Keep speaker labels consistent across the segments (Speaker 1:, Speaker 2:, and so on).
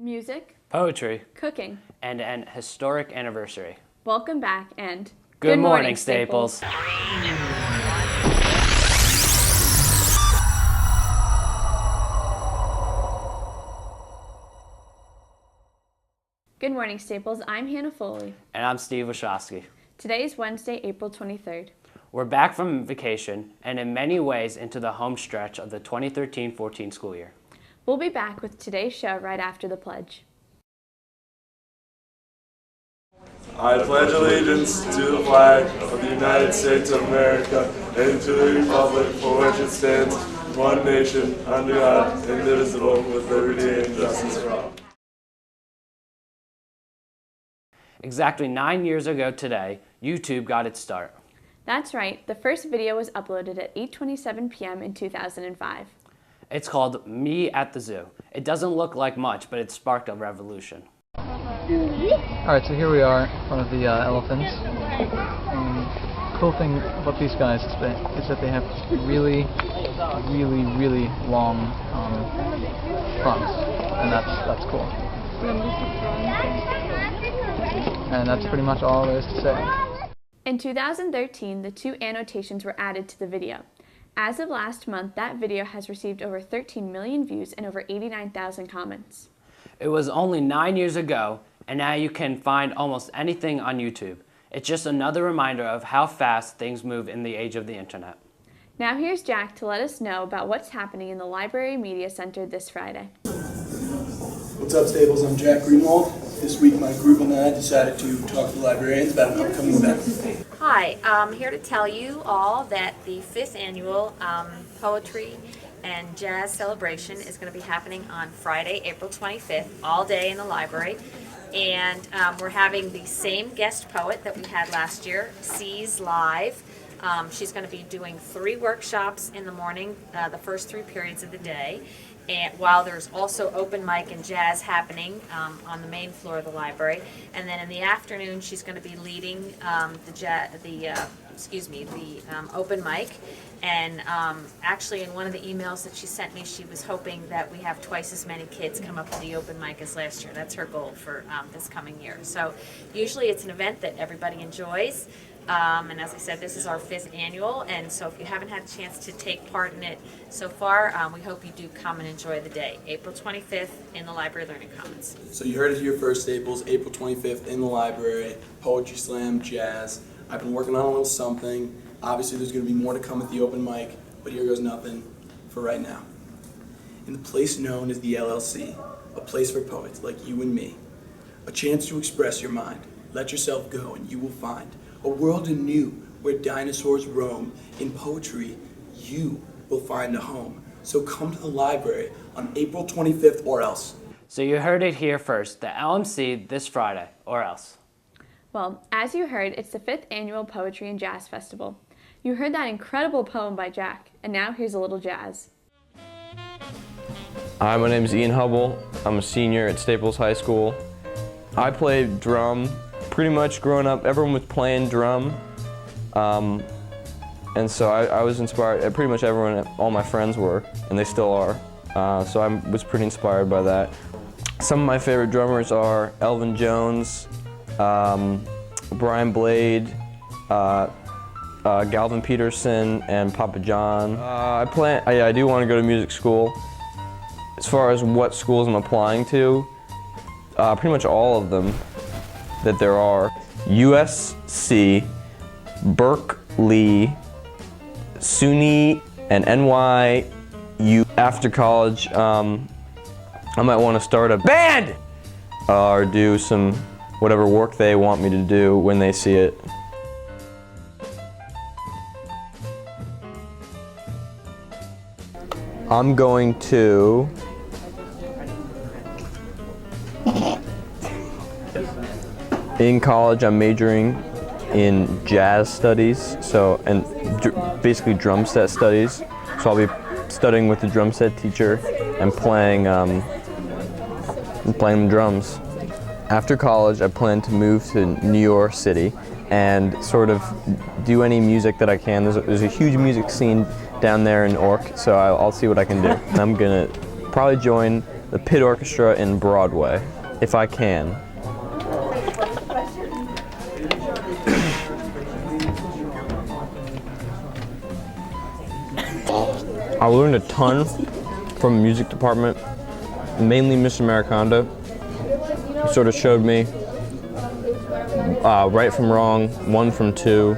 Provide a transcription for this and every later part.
Speaker 1: music,
Speaker 2: poetry,
Speaker 1: cooking,
Speaker 2: and an historic anniversary.
Speaker 1: Welcome back and
Speaker 2: good morning, Staples.
Speaker 1: Good morning, Staples. I'm Hannah Foley.
Speaker 2: And I'm Steve Wachowski.
Speaker 1: Today is Wednesday, April 23rd.
Speaker 2: We're back from vacation and in many ways into the home stretch of the 2013-14 school year.
Speaker 1: We'll be back with today's show right after the pledge.
Speaker 3: I pledge allegiance to the flag of the United States of America and to the republic for which it stands, one nation, under God, indivisible, with liberty and justice for all.
Speaker 2: Exactly 9 years ago today, YouTube got its start.
Speaker 1: That's right. The first video was uploaded at 8:27 p.m. in 2005.
Speaker 2: It's called Me at the Zoo. It doesn't look like much, but it sparked a revolution.
Speaker 4: Alright, so here we are in front of the elephants. Cool thing about these guys is that they have really long fronts, and that's cool. And that's pretty much all there is to say.
Speaker 1: In 2013, the two annotations were added to the video. As of last month, that video has received over 13 million views and over 89,000 comments.
Speaker 2: It was only 9 years ago, and now you can find almost anything on YouTube. It's just another reminder of how fast things move in the age of the internet.
Speaker 1: Now here's Jack to let us know about what's happening in the Library Media Center this Friday.
Speaker 5: What's up, Staples? I'm Jack Greenwald. This week my group and I decided to talk to the librarians about an upcoming event.
Speaker 6: Hi, I'm here to tell you all that the 5th annual Poetry and Jazz Celebration is going to be happening on Friday, April 25th, all day in the library. And we're having the same guest poet that we had last year, C's Live. She's going to be doing 3 workshops in the morning, the first 3 periods of the day. And while there's also open mic and jazz happening on the main floor of the library, and then in the afternoon she's going to be leading the open mic. And actually, in one of the emails that she sent me, she was hoping that we have twice as many kids come up to the open mic as last year. That's her goal for this coming year. So usually it's an event that everybody enjoys. And as I said, this is our 5th annual, and so if you haven't had a chance to take part in it so far, we hope you do come and enjoy the day. April 25th in the Library Learning Commons.
Speaker 5: So you heard it here first, Staples. April 25th in the library, Poetry Slam, Jazz. I've been working on a little something. Obviously there's going to be more to come at the open mic, but here goes nothing for right now. In the place known as the LLC, a place for poets like you and me, a chance to express your mind. Let yourself go and you will find a world anew where dinosaurs roam. In poetry, you will find a home. So come to the library on April 25th or else.
Speaker 2: So you heard it here first, the LMC this Friday, or else.
Speaker 1: Well, as you heard, it's the 5th annual Poetry and Jazz Festival. You heard that incredible poem by Jack, and now here's a little jazz.
Speaker 7: Hi, my name is Ian Hubble. I'm a senior at Staples High School. I played drum. Pretty much growing up, everyone was playing drum, and so I was inspired. Pretty much everyone, all my friends were, and they still are. So I was pretty inspired by that. Some of my favorite drummers are Elvin Jones, Brian Blade, Galvin Peterson, and Papa John. I do want to go to music school. As far as what schools I'm applying to, pretty much all of them that there are. USC, Berkeley, SUNY, and NYU. After college, I might want to start a band or do some whatever work they want me to do when they see it. I'm going to in college, I'm majoring in jazz studies, and basically drum set studies. So I'll be studying with the drum set teacher and playing drums. After college, I plan to move to New York City and sort of do any music that I can. There's a huge music scene down there in Ork, so I'll see what I can do. I'm gonna probably join the pit orchestra in Broadway, if I can. I learned a ton from the music department, mainly Miss Americanda. He sort of showed me right from wrong, one from two,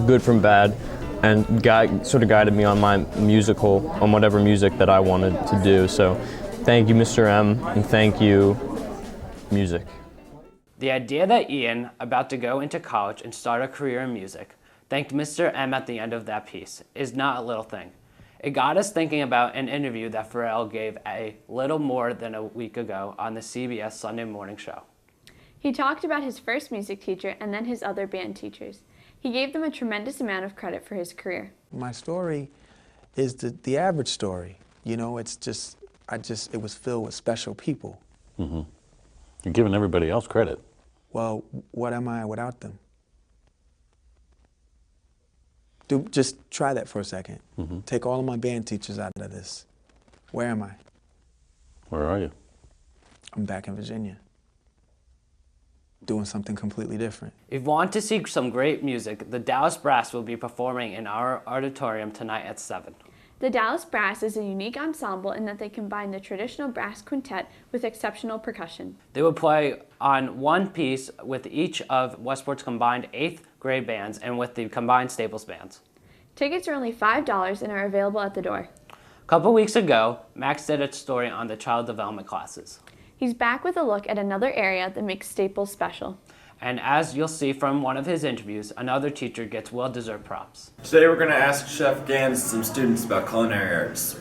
Speaker 7: good from bad, and sort of guided me on my on whatever music that I wanted to do. So thank you, Mr. M, and thank you, music.
Speaker 2: The idea that Ian, about to go into college and start a career in music, thanked Mr. M at the end of that piece is not a little thing. It got us thinking about an interview that Pharrell gave a little more than a week ago on the CBS Sunday morning show.
Speaker 1: He talked about his first music teacher and then his other band teachers. He gave them a tremendous amount of credit for his career.
Speaker 8: My story is the average story. You know, it was filled with special people.
Speaker 9: Mm-hmm. You're giving everybody else credit.
Speaker 8: Well, what am I without them? Just try that for a second.
Speaker 9: Mm-hmm.
Speaker 8: Take all of my band teachers out of this. Where am I?
Speaker 9: Where are you?
Speaker 8: I'm back in Virginia, doing something completely different.
Speaker 2: If you want to see some great music, the Dallas Brass will be performing in our auditorium tonight at 7.
Speaker 1: The Dallas Brass is a unique ensemble in that they combine the traditional brass quintet with exceptional percussion.
Speaker 2: They will play on one piece with each of Westport's combined 8th grade bands and with the combined Staples bands.
Speaker 1: Tickets are only $5 and are available at the door.
Speaker 2: A couple weeks ago, Max did a story on the child development classes.
Speaker 1: He's back with a look at another area that makes Staples special.
Speaker 2: And as you'll see from one of his interviews, another teacher gets well-deserved props.
Speaker 10: Today we're going to ask Chef Gans some students about culinary arts.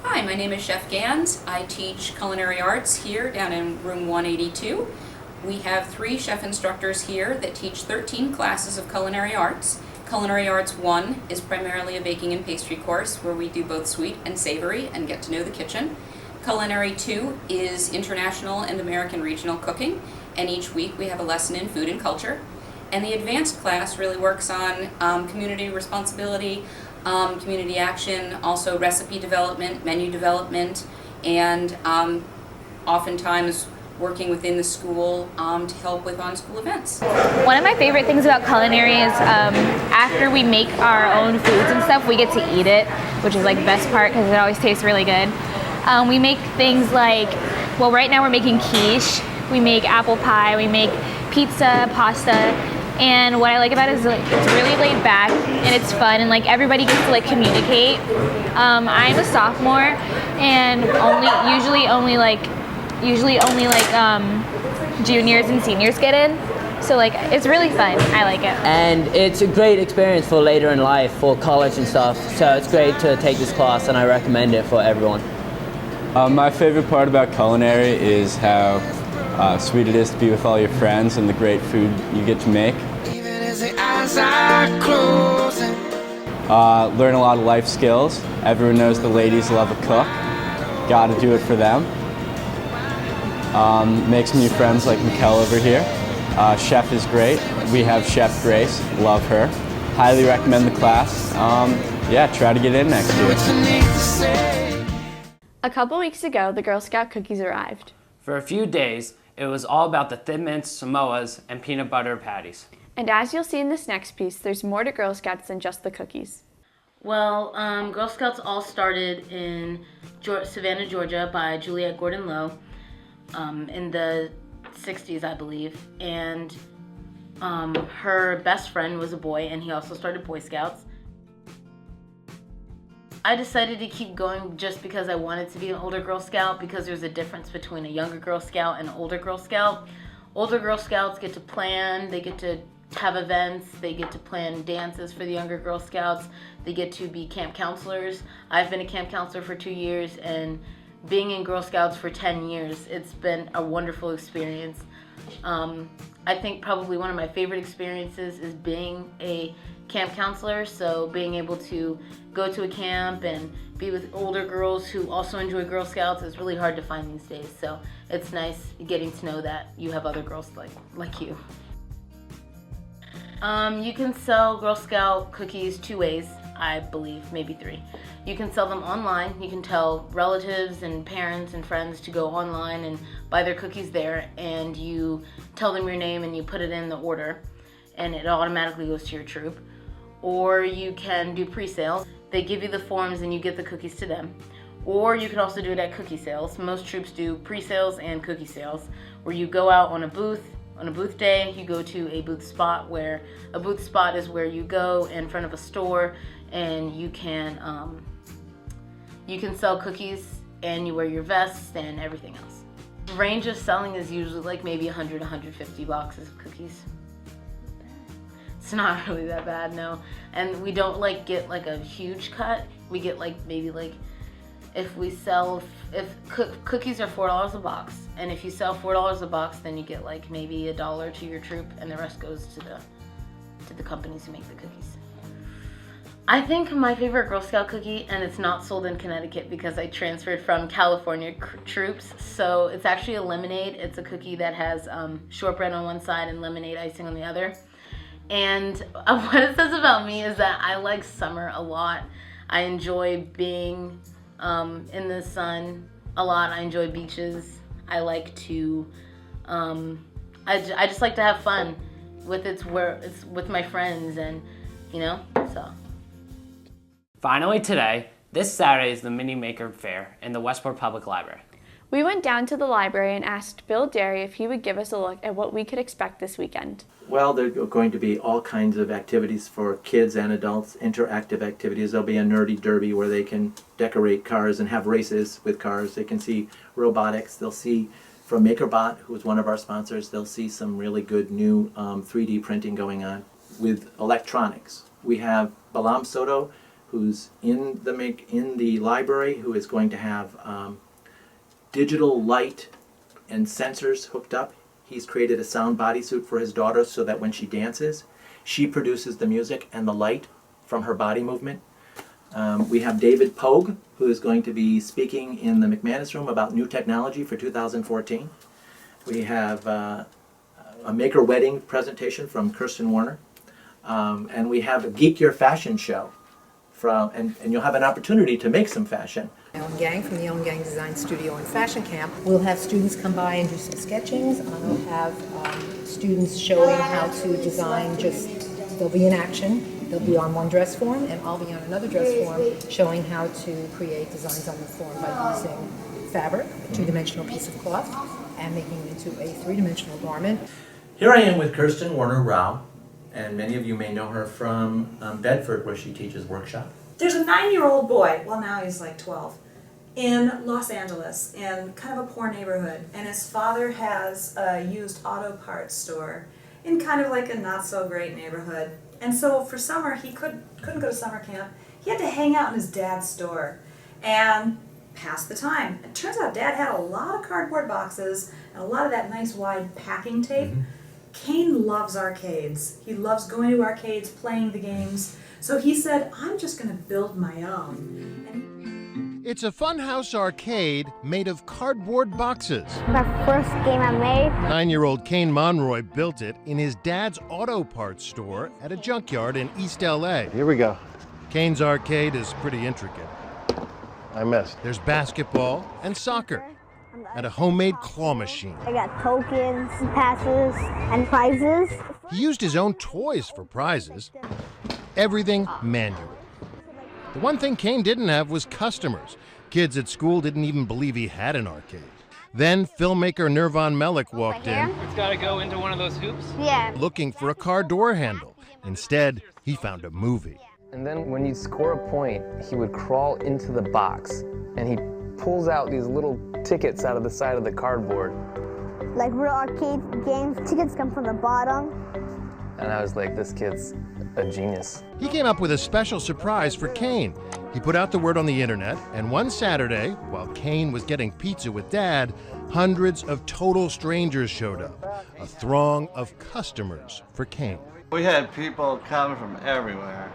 Speaker 11: Hi, my name is Chef Gans. I teach culinary arts here down in room 182. We have 3 chef instructors here that teach 13 classes of culinary arts. Culinary Arts 1 is primarily a baking and pastry course where we do both sweet and savory and get to know the kitchen. Culinary 2 is international and American regional cooking, and each week we have a lesson in food and culture. And the advanced class really works on community responsibility, community action, also recipe development, menu development, and oftentimes working within the school to help with on-school events.
Speaker 12: One of my favorite things about culinary is after we make our own foods and stuff, we get to eat it, which is like the best part because it always tastes really good. We make things like, well, right now we're making quiche, we make apple pie, we make pizza, pasta, and what I like about it is like, it's really laid back and it's fun and like everybody gets to like communicate. I'm a sophomore and usually only juniors and seniors get in. So like it's really fun. I like it.
Speaker 13: And it's a great experience for later in life, for college and stuff. So it's great to take this class and I recommend it for everyone.
Speaker 14: My favorite part about culinary is how sweet it is to be with all your friends and the great food you get to make. Learn a lot of life skills. Everyone knows the ladies love a cook. Gotta do it for them. Make some new friends like Mikkel over here. Chef is great. We have Chef Grace. Love her. Highly recommend the class. Yeah, try to get in next year.
Speaker 1: A couple weeks ago, the Girl Scout cookies arrived.
Speaker 2: For a few days, it was all about the Thin Mints, Samoas, and peanut butter patties.
Speaker 1: And as you'll see in this next piece, there's more to Girl Scouts than just the cookies.
Speaker 15: Well, Girl Scouts all started in Savannah, Georgia by Juliette Gordon-Lowe in the 60s, I believe. And her best friend was a boy, and he also started Boy Scouts. I decided to keep going just because I wanted to be an older Girl Scout, because there's a difference between a younger Girl Scout and an older Girl Scout. Older Girl Scouts get to plan, they get to have events, they get to plan dances for the younger Girl Scouts, they get to be camp counselors. I've been a camp counselor for 2 years, and being in Girl Scouts for 10 years, it's been a wonderful experience. I think probably one of my favorite experiences is being a camp counselor, so being able to go to a camp and be with older girls who also enjoy Girl Scouts is really hard to find these days, so it's nice getting to know that you have other girls like you. You can sell Girl Scout cookies 2 ways. I believe, maybe 3. You can sell them online. You can tell relatives and parents and friends to go online and buy their cookies there, and you tell them your name and you put it in the order, and it automatically goes to your troop. Or you can do pre-sales. They give you the forms and you get the cookies to them. Or you can also do it at cookie sales. Most troops do pre-sales and cookie sales, where you go out on a booth day. You go to a booth spot, where a booth spot is where you go in front of a store and you can sell cookies, and you wear your vest and everything else. The range of selling is usually like maybe 100, 150 boxes of cookies. It's not really that bad, no. And we don't like get like a huge cut. We get like maybe like, if cookies are $4 a box, and if you sell $4 a box, then you get like maybe $1 to your troop, and the rest goes to the companies who make the cookies. I think my favorite Girl Scout cookie, and it's not sold in Connecticut because I transferred from California troops, so it's actually a lemonade. It's a cookie that has shortbread on one side and lemonade icing on the other. And what it says about me is that I like summer a lot. I enjoy being in the sun a lot. I enjoy beaches. I like to, I just like to have fun with my friends, and so.
Speaker 2: Finally today, this Saturday is the Mini Maker Fair in the Westport Public Library.
Speaker 1: We went down to the library and asked Bill Derry if he would give us a look at what we could expect this weekend.
Speaker 16: Well, there are going to be all kinds of activities for kids and adults, interactive activities. There'll be a nerdy derby where they can decorate cars and have races with cars. They can see robotics. They'll see from MakerBot, who is one of our sponsors, they'll see some really good new 3D printing going on with electronics. We have Balam Soto, who's in the library, who is going to have digital light and sensors hooked up. He's created a sound bodysuit for his daughter so that when she dances, she produces the music and the light from her body movement. We have David Pogue, who is going to be speaking in the McManus Room about new technology for 2014. We have a Maker Wedding presentation from Kirsten Warner. And we have a Geek Your Fashion show. And you'll have an opportunity to make some fashion.
Speaker 17: Ellen Gang from the Ellen Gang Design Studio and Fashion Camp. We'll have students come by and do some sketchings. I'll have students showing how to design, they'll be in action. They'll be on one dress form, and I'll be on another dress form showing how to create designs on the form by using fabric, a two-dimensional piece of cloth, and making it into a three-dimensional garment.
Speaker 16: Here I am with Kirsten Warner Rao, and many of you may know her from Bedford, where she teaches workshop.
Speaker 18: There's a 9-year-old boy, well now he's like 12, in Los Angeles, in kind of a poor neighborhood, and his father has a used auto parts store in kind of like a not so great neighborhood. And so for summer, he couldn't go to summer camp. He had to hang out in his dad's store and pass the time. It turns out Dad had a lot of cardboard boxes and a lot of that nice wide packing tape. Kane loves arcades. He loves going to arcades, playing the games. So he said, I'm just going to build my own.
Speaker 19: It's a funhouse arcade made of cardboard boxes.
Speaker 20: My first game I made.
Speaker 19: 9-year-old Kane Monroy built it in his dad's auto parts store at a junkyard in East LA.
Speaker 21: Here we go.
Speaker 19: Kane's arcade is pretty intricate.
Speaker 21: I missed.
Speaker 19: There's basketball and soccer and a homemade claw machine.
Speaker 20: I got tokens, passes, and prizes.
Speaker 19: He used his own toys for prizes. Everything manual. The one thing Kane didn't have was customers. Kids at school didn't even believe he had an arcade. Then filmmaker Nirvan Melick walked in.
Speaker 22: It's got to go into one of those hoops?
Speaker 20: Yeah.
Speaker 19: Looking for a car door handle. Instead, he found a movie.
Speaker 23: And then when you'd score a point, he would crawl into the box and he pulls out these little tickets out of the side of the cardboard.
Speaker 20: Like real arcade games, tickets come from the bottom.
Speaker 23: And I was like, this kid's a genius.
Speaker 19: He came up with a special surprise for Kane. He put out the word on the internet, and one Saturday, while Kane was getting pizza with Dad, hundreds of total strangers showed up, a throng of customers for Kane.
Speaker 24: We had people coming from everywhere.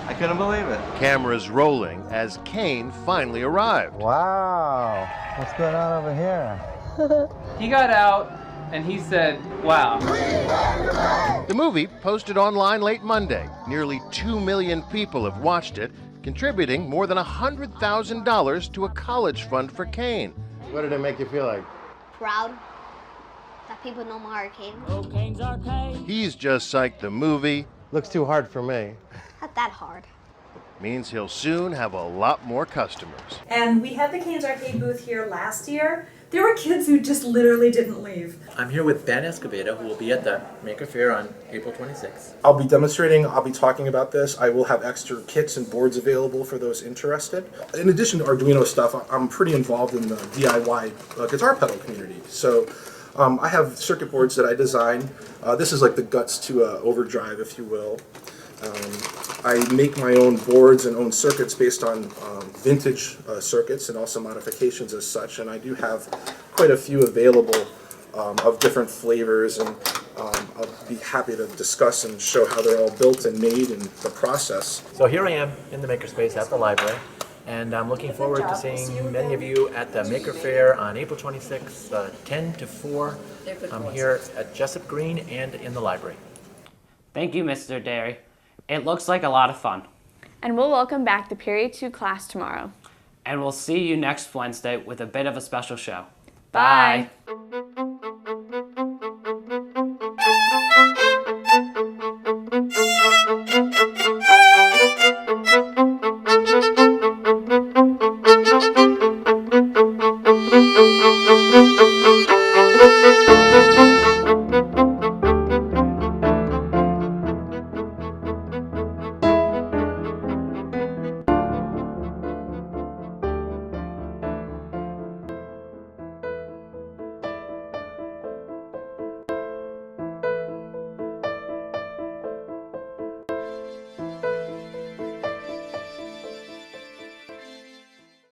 Speaker 24: I couldn't believe it.
Speaker 19: Cameras rolling as Kane finally arrived.
Speaker 21: Wow, what's going on over here?
Speaker 22: He got out and he said, wow.
Speaker 19: The movie posted online late Monday. Nearly 2 million people have watched it, contributing more than $100,000 to a college fund for Kane. What did it make you feel like?
Speaker 20: Proud that people know my arcade.
Speaker 19: He's just psyched the movie. Looks too hard for me.
Speaker 20: Not that hard.
Speaker 19: Means he'll soon have a lot more customers.
Speaker 18: And we had the Canes Arcade booth here last year. There were kids who just literally didn't leave.
Speaker 16: I'm here with Ben Escobedo, who will be at the Maker Faire on April 26th.
Speaker 3: I'll be demonstrating, I'll be talking about this. I will have extra kits and boards available for those interested. In addition to Arduino stuff, I'm pretty involved in the DIY guitar pedal community. So I have circuit boards that I design. This is like the guts to Overdrive, if you will. I make my own boards and own circuits based on vintage circuits and also modifications as such, and I do have quite a few available of different flavors, and I'll be happy to discuss and show how they're all built and made and the process.
Speaker 16: So here I am in the Makerspace at the library, and I'm looking forward to seeing many of you at the Maker Faire on April 26th, 10 to 4. I'm here at Jessup Green and in the library.
Speaker 2: Thank you, Mr. Derry. It looks like a lot of fun.
Speaker 1: And we'll welcome back the Period 2 class tomorrow.
Speaker 2: And we'll see you next Wednesday with a bit of a special show.
Speaker 1: Bye.
Speaker 2: Bye.